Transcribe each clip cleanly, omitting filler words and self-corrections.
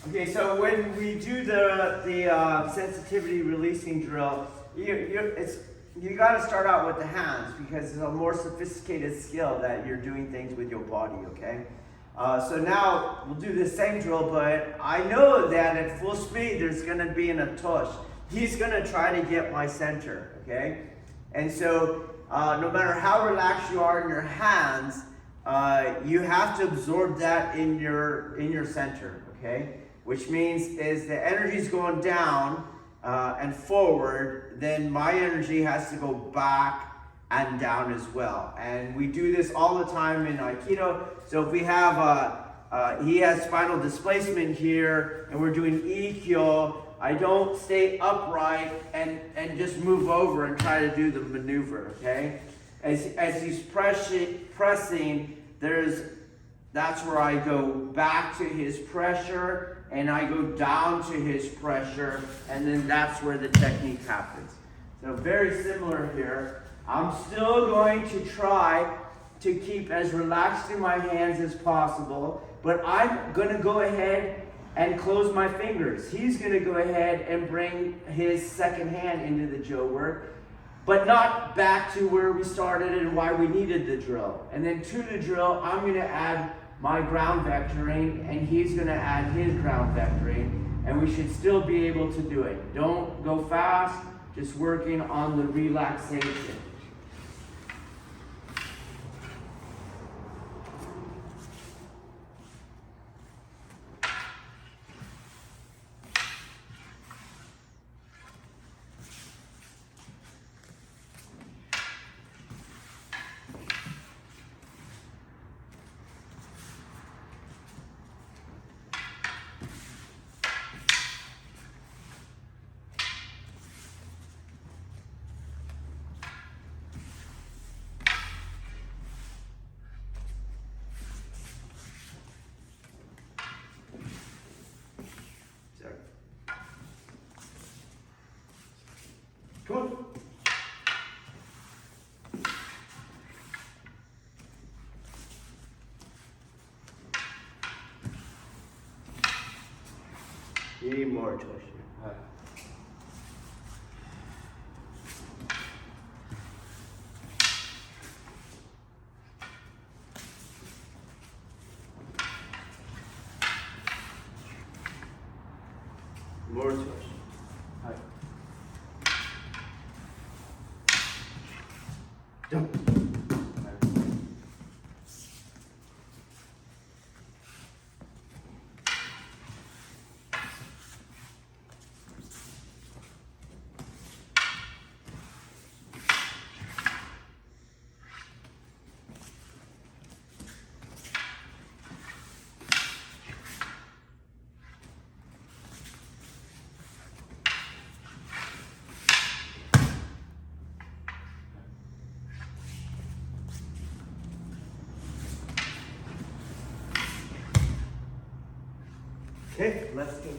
Okay, so when we do the sensitivity releasing drill, you got to start out with the hands because it's a more sophisticated skill that you're doing things with your body. Okay, so now we'll do the same drill, but I know that at full speed there's going to be a tush. He's going to try to get my center. Okay, and so no matter how relaxed you are in your hands, you have to absorb that in your center. Okay, which means is the energy is going down and forward, then my energy has to go back and down as well. And we do this all the time in Aikido. So if we have, he has spinal displacement here, and we're doing Ikkyo, I don't stay upright and just move over and try to do the maneuver, okay? As he's pressing, that's where I go back to his pressure and I go down to his pressure, and then that's where the technique happens. So very similar here. I'm still going to try to keep as relaxed in my hands as possible, but I'm going to go ahead and close my fingers. He's going to go ahead and bring his second hand into the Joe work, but not back to where we started and why we needed the drill. And then to the drill, I'm going to add my ground vectoring, and he's going to add his ground vectoring, and we should still be able to do it. Don't go fast, just working on the relaxation. Come on. Need more tush. More tush. Jump. Okay, let's go.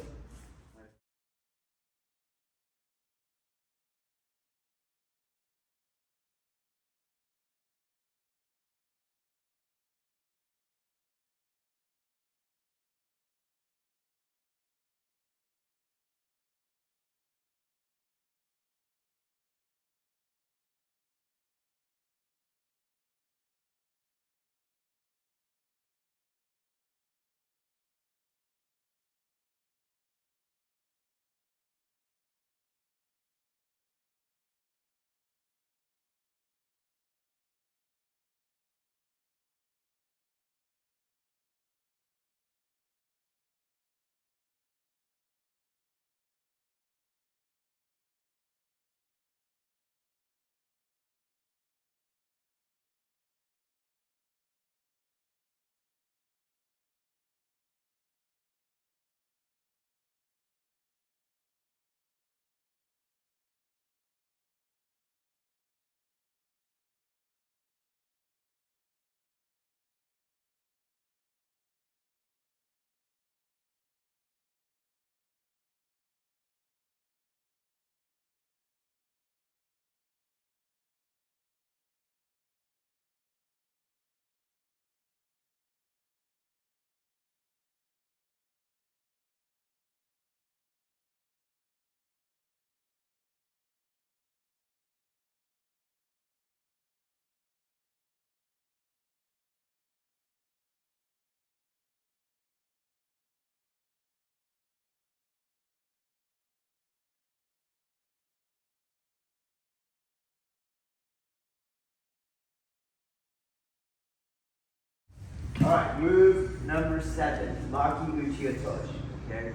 All right, move number 7, Maki Uchi Otoshi. Okay.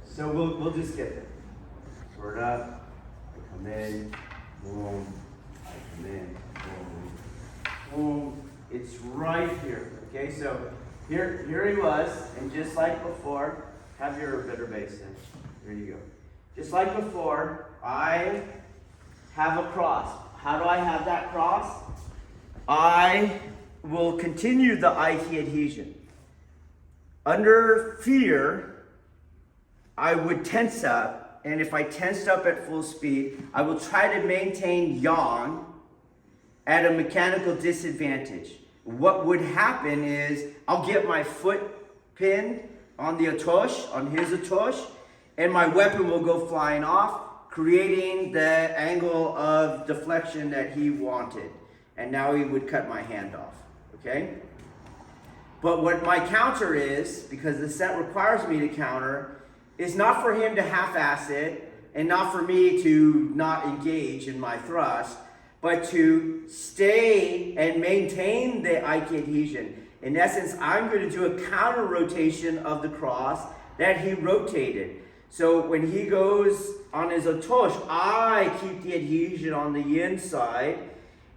So we'll just get there. Sword up. I come in. Boom. I come in. Boom. Boom. It's right here. Okay. So here he was, and just like before, have your bitter base in. There you go. Just like before, I have a cross. How do I have that cross? I will continue the Aiki adhesion. Under fear, I would tense up, and if I tensed up at full speed, I will try to maintain yang at a mechanical disadvantage. What would happen is I'll get my foot pinned on the otosh, on his otosh, and my weapon will go flying off, creating the angle of deflection that he wanted. And now he would cut my hand off, okay? But what my counter is, because the set requires me to counter, is not for him to half-ass it, and not for me to not engage in my thrust, but to stay and maintain the Aiki adhesion. In essence, I'm going to do a counter rotation of the cross that he rotated. So when he goes on his otosh, I keep the adhesion on the inside,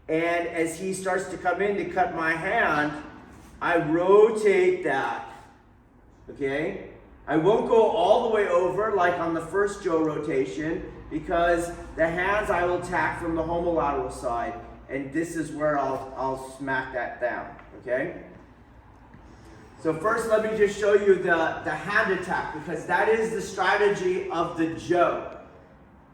and as he starts to come in to cut my hand, I rotate that, okay? I won't go all the way over like on the first Joe rotation, because the hands I will attack from the homolateral side, and this is where I'll smack that down, okay? So first let me just show you the hand attack, because that is the strategy of the Joe.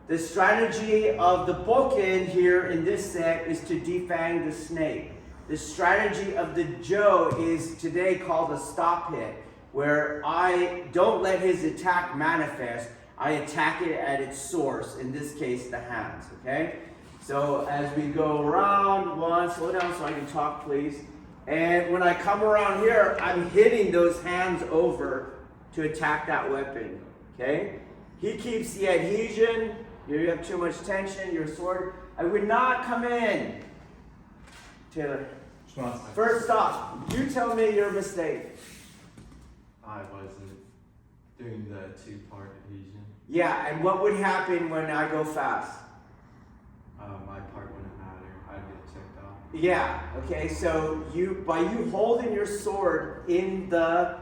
The strategy of the bokken here in this set is to defang the snake. The strategy of the Joe is today called a stop hit, where I don't let his attack manifest. I attack it at its source, in this case, the hands, okay? So as we go around, slow down so I can talk, please. And when I come around here, I'm hitting those hands over to attack that weapon, okay? He keeps the adhesion. You have too much tension, your sword. I would not come in. Taylor, first off, you tell me your mistake. I wasn't doing the 2-part adhesion. Yeah, and what would happen when I go fast? My part wouldn't matter. I'd get checked off. Yeah, okay, so by you holding your sword in the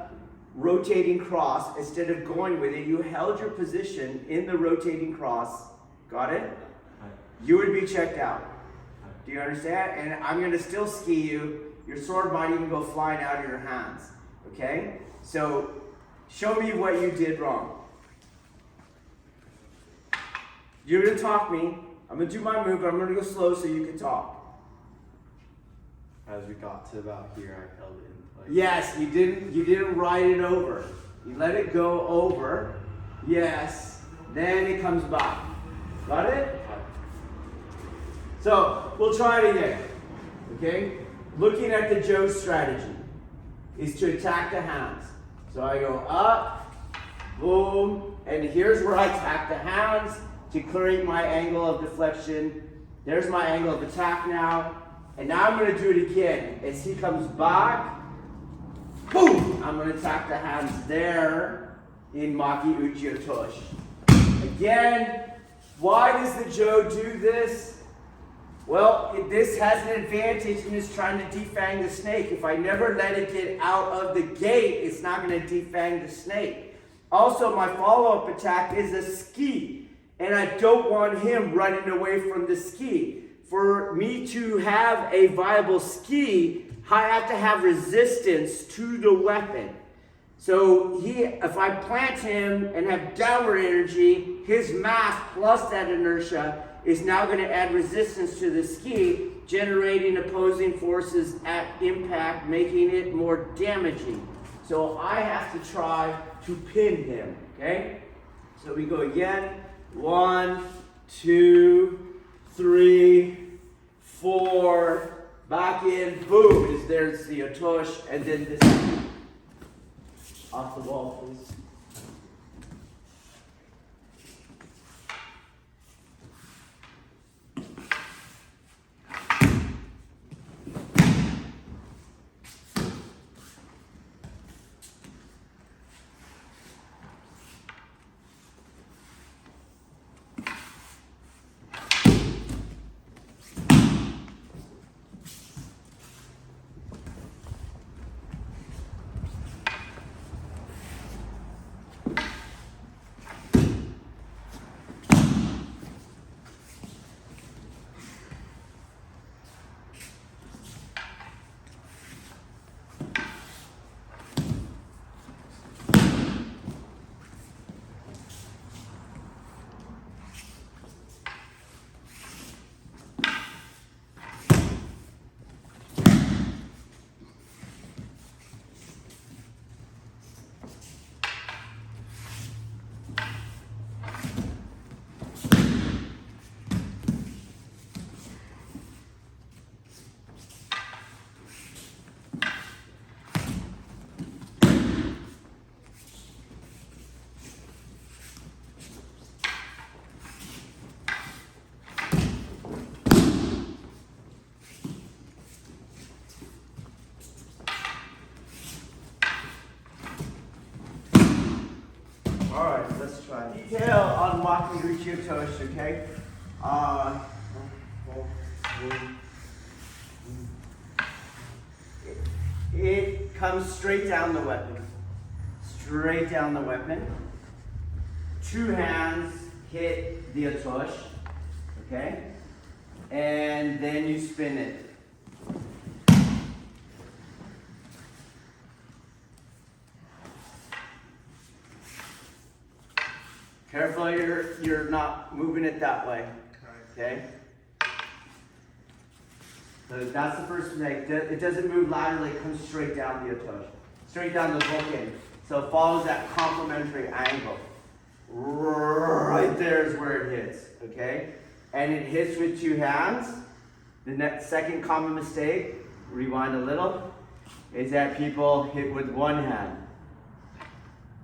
rotating cross, instead of going with it, you held your position in the rotating cross. Got it? Right. You would be checked out. Right. Do you understand? And I'm going to still ski you. Your sword might even go flying out of your hands. Okay? So, show me what you did wrong. You're going to talk me. I'm going to do my move, but I'm going to go slow so you can talk. As we got to about here, I held it in place. Yes, you didn't ride it over. You let it go over. Yes. Then it comes back. Got it? Right. So, we'll try it again. Okay? Looking at the Joe strategy is to attack the hands. So I go up, boom, and here's where I attack the hands to create my angle of deflection. There's my angle of attack now. And now I'm going to do it again. As he comes back, boom, I'm going to attack the hands there in Maki Uchi Otoshi. Again, why does the Joe do this? Well, this has an advantage in it's trying to defang the snake. If I never let it get out of the gate, it's not going to defang the snake. Also, my follow-up attack is a ski, and I don't want him running away from the ski. For me to have a viable ski, I have to have resistance to the weapon. So if I plant him and have downward energy, his mass plus that inertia is now going to add resistance to the ski, generating opposing forces at impact, making it more damaging. So I have to try to pin him, okay? So we go again. 1, 2, 3, 4, back in, boom, there's the otosh, and then this, off the wall, please. try. Detail on walking Uchiyo Toshi, okay? It comes straight down the weapon. Straight down the weapon. 2 hands hit the atosh, okay? And then you spin it. Careful you're not moving it that way, okay? So that's the first mistake. It doesn't move laterally, it comes straight down the atosh. Straight down the bookend. So it follows that complementary angle. Right there is where it hits, okay? And it hits with 2 hands. The second common mistake, rewind a little, is that people hit with 1 hand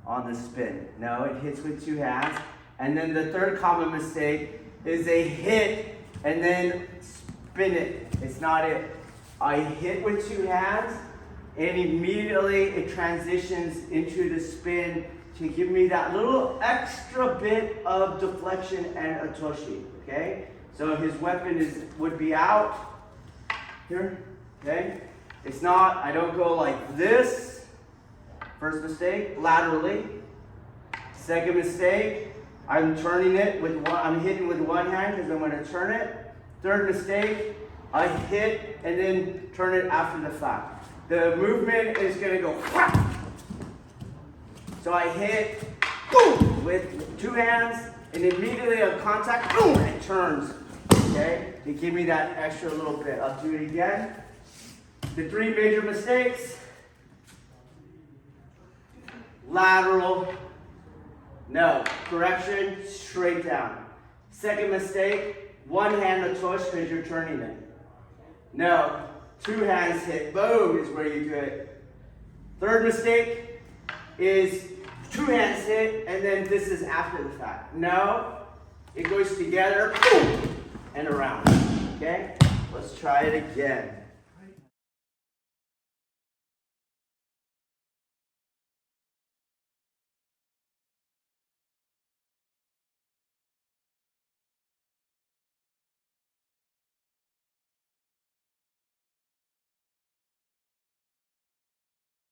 on the spin. No, it hits with 2 hands. And then the third common mistake is they hit and then spin it. It's not it. I hit with 2 hands and immediately it transitions into the spin to give me that little extra bit of deflection and atoshi, okay? So his weapon would be out here, okay? It's not, I don't go like this. First mistake, laterally. Second mistake, I'm turning it with one, I'm hitting with 1 hand because I'm going to turn it. Third mistake, I hit and then turn it after the fact. The movement is going to go whack. So I hit, boom, with 2 hands, and immediately on contact, boom, it turns. Okay? To give me that extra little bit. I'll do it again. The 3 major mistakes. Lateral. No. Correction, straight down. Second mistake, 1 hand atosh because you're turning it. No. 2 hands hit. Boom is where you do it. Third mistake is 2 hands hit, and then this is after the fact. No, it goes together, boom, and around. Okay? Let's try it again.